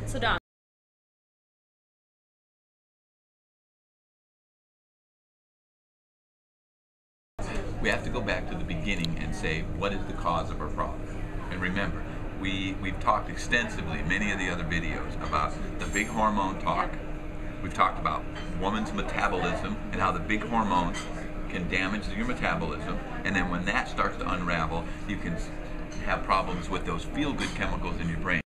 So Don. We have to go back to the beginning and say, what is the cause of our problem? And remember, we've talked extensively in many of the other videos about the big hormone talk. We've talked about woman's metabolism and how the big hormones can damage your metabolism, and then when that starts to unravel, you can have problems with those feel-good chemicals in your brain.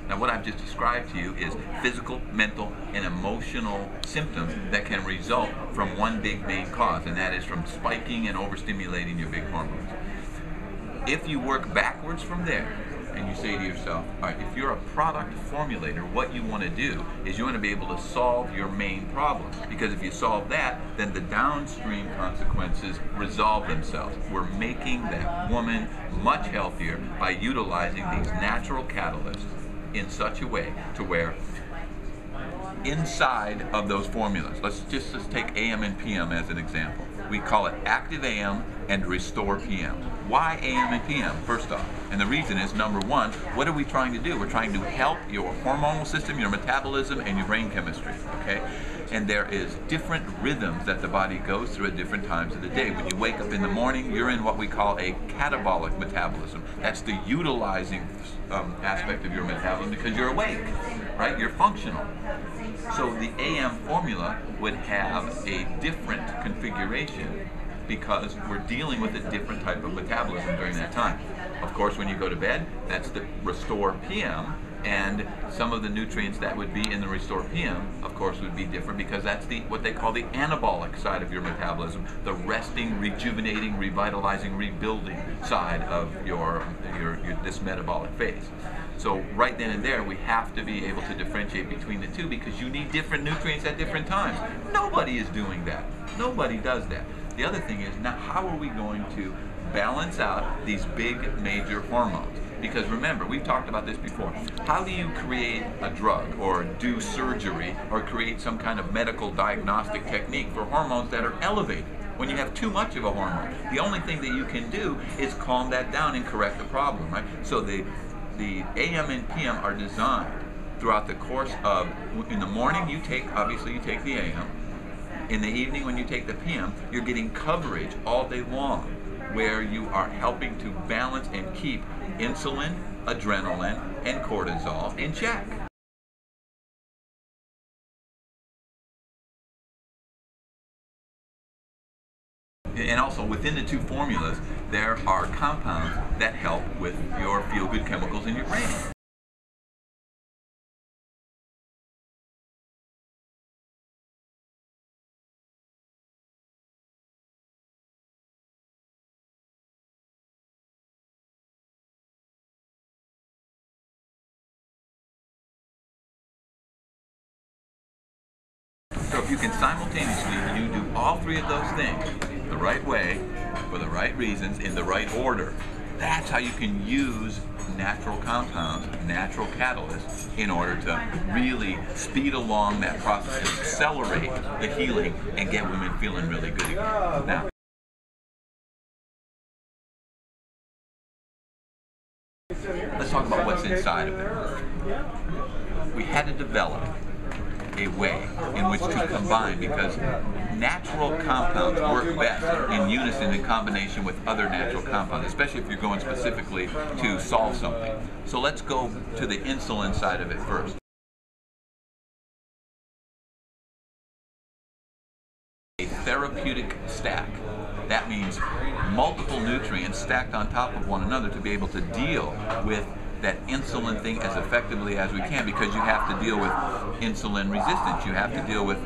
Now, what I've just described to you is physical, mental, and emotional symptoms that can result from one big main cause, and that is from spiking and overstimulating your big hormones. If you work backwards from there, and you say to yourself, all right, if you're a product formulator, what you want to do is you want to be able to solve your main problem. Because if you solve that, then the downstream consequences resolve themselves. We're making that woman much healthier by utilizing these natural catalysts in such a way to where inside of those formulas, let's take AM and PM as an example. We call it active AM and restore PM. Why AM and PM, first off? And the reason is, number one, what are we trying to do? We're trying to help your hormonal system, your metabolism, and your brain chemistry, okay? And there is different rhythms that the body goes through at different times of the day. When you wake up in the morning, you're in what we call a catabolic metabolism. That's the utilizing aspect of your metabolism because you're awake, right? You're functional. So the AM formula would have a different configuration because we're dealing with a different type of metabolism during that time. Of course, when you go to bed, that's the restore PM, and some of the nutrients that would be in the restore PM, of course, would be different because that's what they call the anabolic side of your metabolism, the resting, rejuvenating, revitalizing, rebuilding side of this metabolic phase. So right then and there, we have to be able to differentiate between the two because you need different nutrients at different times. Nobody is doing that. Nobody does that. The other thing is, now how are we going to balance out these big major hormones? Because remember, we've talked about this before. How do you create a drug or do surgery or create some kind of medical diagnostic technique for hormones that are elevated? When you have too much of a hormone, the only thing that you can do is calm that down and correct the problem, right? So the AM and PM are designed throughout the course of, in the morning obviously you take the AM. In the evening when you take the PM, you're getting coverage all day long where you are helping to balance and keep insulin, adrenaline, and cortisol in check. And also within the two formulas, there are compounds that help with your feel-good chemicals in your brain. So if you can simultaneously do all three of those things the right way, for the right reasons, in the right order, that's how you can use natural compounds, natural catalysts, in order to really speed along that process and accelerate the healing and get women feeling really good again. Now, let's talk about what's inside of there. We had to develop a way in which to combine, because natural compounds work best in unison, in combination with other natural compounds, especially if you're going specifically to solve something. So let's go to the insulin side of it first. A therapeutic stack. That means multiple nutrients stacked on top of one another to be able to deal with that insulin thing as effectively as we can, because you have to deal with insulin resistance, you have to deal with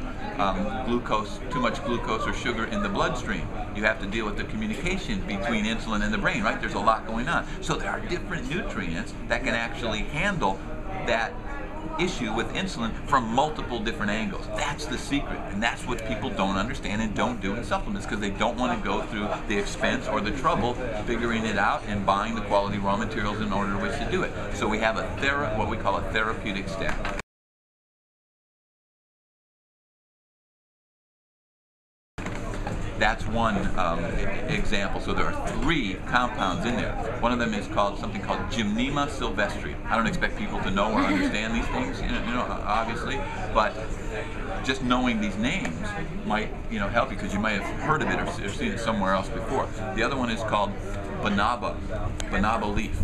glucose, too much glucose or sugar in the bloodstream, you have to deal with the communication between insulin and the brain, right? There's a lot going on. So there are different nutrients that can actually handle that issue with insulin from multiple different angles. That's the secret, and that's what people don't understand and don't do in supplements, because they don't want to go through the expense or the trouble figuring it out and buying the quality raw materials in order to wish to do it. So we have what we call a therapeutic stack. That's one example. So there are 3 compounds in there. One of them is something called Gymnema sylvestri. I don't expect people to know or understand these things, obviously, but just knowing these names might, help you, because you might have heard of it or seen it somewhere else before. The other one is called banaba leaf.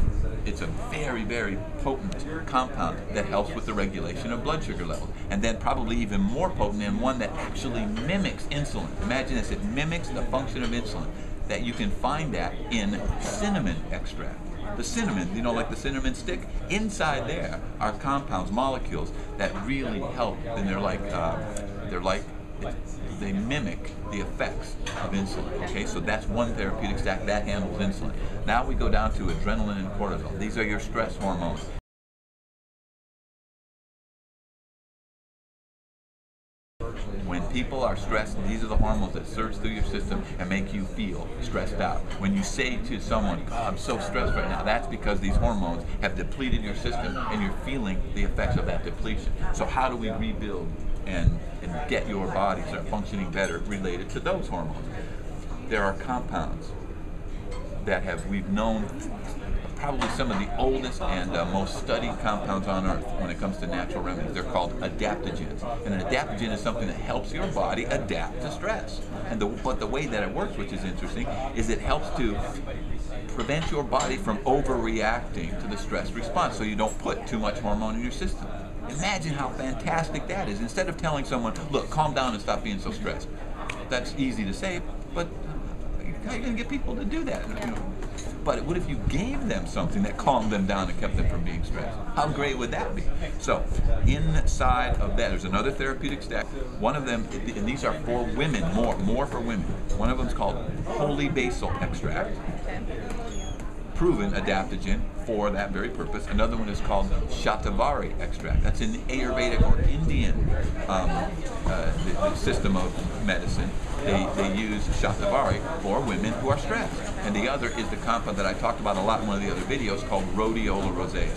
It's a very, very potent compound that helps with the regulation of blood sugar levels. And then probably even more potent, and one that actually mimics insulin. Imagine this, it mimics the function of insulin. That you can find that in cinnamon extract. The cinnamon, like the cinnamon stick, inside there are compounds, molecules that really help, and they mimic the effects of insulin. Okay, so that's one therapeutic stack that handles insulin. Now we go down to adrenaline and cortisol. These are your stress hormones. When people are stressed, these are the hormones that surge through your system and make you feel stressed out. When you say to someone, I'm so stressed right now, that's because these hormones have depleted your system and you're feeling the effects of that depletion. So how do we rebuild and get your body start functioning better related to those hormones? There are compounds that we've known, probably some of the oldest and most studied compounds on earth when it comes to natural remedies. They're called adaptogens. And an adaptogen is something that helps your body adapt to stress. But the way that it works, which is interesting, is it helps to prevent your body from overreacting to the stress response, so you don't put too much hormone in your system. Imagine how fantastic that is. Instead of telling someone, look, calm down and stop being so stressed. That's easy to say, but how are you going to get people to do that? But what if you gave them something that calmed them down and kept them from being stressed? How great would that be? So inside of that, there's another therapeutic stack. One of them, and these are for women, more for women. One of them is called holy basil extract. Proven adaptogen for that very purpose. Another one is called shatavari extract. That's in the Ayurvedic or Indian the system of medicine. They use shatavari for women who are stressed. And the other is the compound that I talked about a lot in one of the other videos called rhodiola rosea.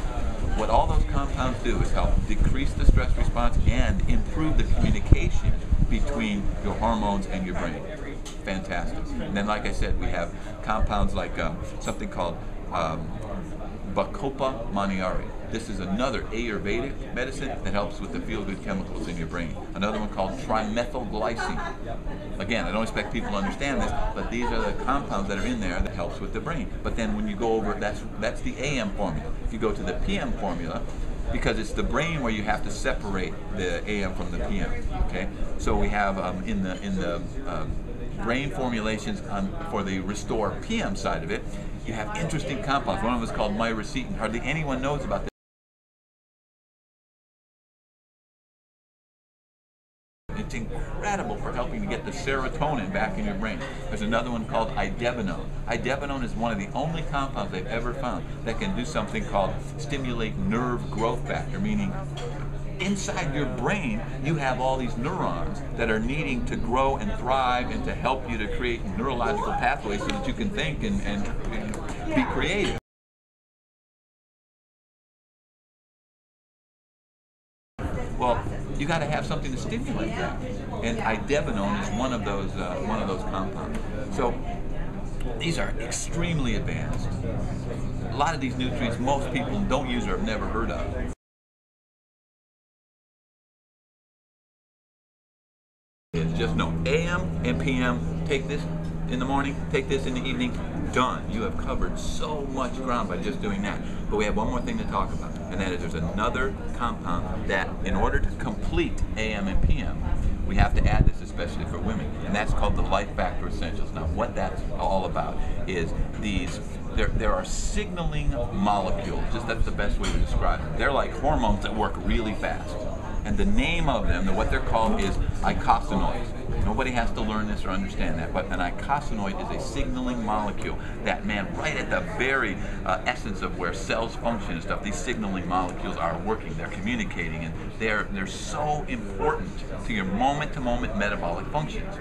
What all those compounds do is help decrease the stress response and improve the communication between your hormones and your brain. Fantastic. And then, like I said, we have compounds like something called Bacopa maniari. This is another Ayurvedic medicine that helps with the feel-good chemicals in your brain. Another one called trimethylglycine. Again, I don't expect people to understand this, but these are the compounds that are in there that helps with the brain. But then when you go over, that's the AM formula. If you go to the PM formula, because it's the brain where you have to separate the AM from the PM. Okay, so we have in the brain formulations for the Restore PM side of it, you have interesting compounds. One of them is called myricetin. Hardly anyone knows about this. It's incredible for helping to get the serotonin back in your brain. There's another one called idebenone. Idebenone is one of the only compounds they've ever found that can do something called stimulate nerve growth factor, meaning inside your brain you have all these neurons that are needing to grow and thrive and to help you to create neurological pathways so that you can think and be creative. Well, you got to have something to stimulate that, and idebenone is one of those compounds. So these are extremely advanced. A lot of these nutrients most people don't use or have never heard of. It's just no AM and PM. Take this in the morning, take this in the evening. Done. You have covered so much ground by just doing that. But we have one more thing to talk about, and that is there's another compound that, in order to complete AM and PM, we have to add this, especially for women, and that's called the Life Factor Essentials. Now, what that's all about is there are signaling molecules. Just that's the best way to describe it. They're like hormones that work really fast. And the name of them, what they're called, is eicosanoids. Nobody has to learn this or understand that, but an eicosanoid is a signaling molecule that, man, right at the very essence of where cells function and stuff, these signaling molecules are working, they're communicating, and they're so important to your moment-to-moment metabolic functions.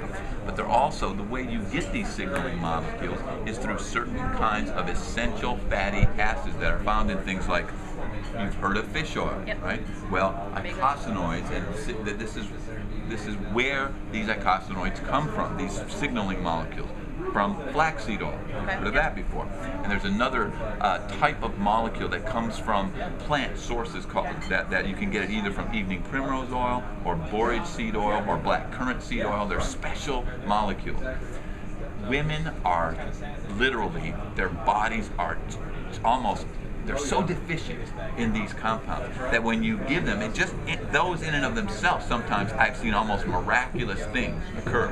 But they're also, the way you get these signaling molecules is through certain kinds of essential fatty acids that are found in things like, you've heard of fish oil, right? Well, eicosanoids, and this is where these eicosanoids come from, these signaling molecules, from flaxseed oil. Heard of that before? And there's another type of molecule that comes from plant sources called that you can get it either from evening primrose oil or borage seed oil or black currant seed oil. They're special molecules. Women are literally, their bodies are almost, they're so deficient in these compounds that when you give them, those in and of themselves, sometimes I've seen almost miraculous things occur.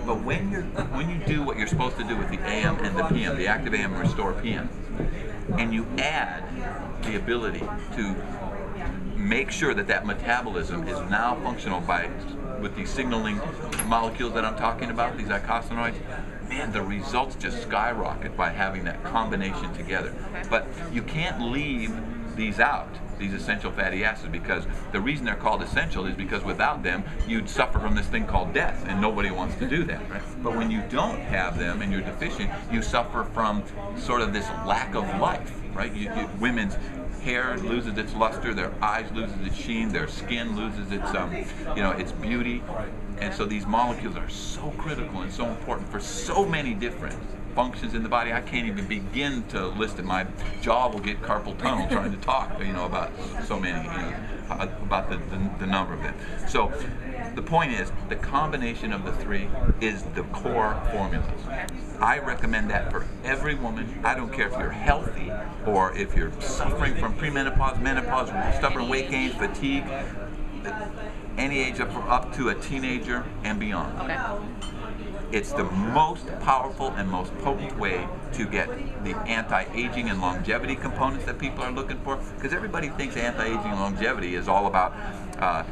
But when you do what you're supposed to do with the AM and the PM, the active AM and restore PM, and you add the ability to make sure that metabolism is now functional with these signaling molecules that I'm talking about, these eicosanoids, man, the results just skyrocket by having that combination together. But you can't leave these out, these essential fatty acids, because the reason they're called essential is because without them, you'd suffer from this thing called death, and nobody wants to do that, right? But when you don't have them and you're deficient, you suffer from sort of this lack of life, right? Women's hair loses its luster, their eyes loses its sheen, their skin loses its, its beauty. And so these molecules are so critical and so important for so many different functions in the body. I can't even begin to list it. My jaw will get carpal tunnel trying to talk, about so many, about the number of them. So the point is, the combination of the three is the core formulas. I recommend that for every woman. I don't care if you're healthy or if you're suffering from premenopause, menopause, stubborn weight gain, fatigue, any age up to a teenager and beyond. It's the most powerful and most potent way to get the anti-aging and longevity components that people are looking for, because everybody thinks anti-aging and longevity is all about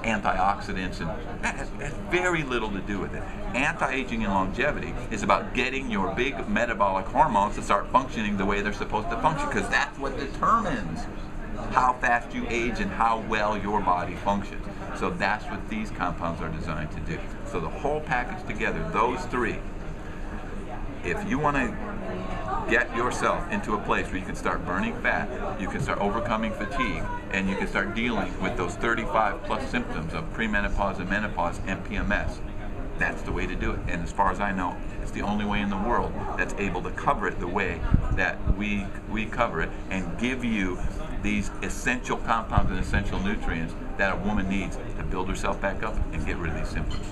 antioxidants, and that has very little to do with it. Anti-aging and longevity is about getting your big metabolic hormones to start functioning the way they're supposed to function, because that's what determines how fast you age and how well your body functions. So that's what these compounds are designed to do. So the whole package together, those three, if you want to get yourself into a place where you can start burning fat, you can start overcoming fatigue, and you can start dealing with those 35 plus symptoms of premenopause and menopause and PMS, that's the way to do it. And as far as I know, it's the only way in the world that's able to cover it the way that we cover it and give you these essential compounds and essential nutrients that a woman needs to build herself back up and get rid of these symptoms.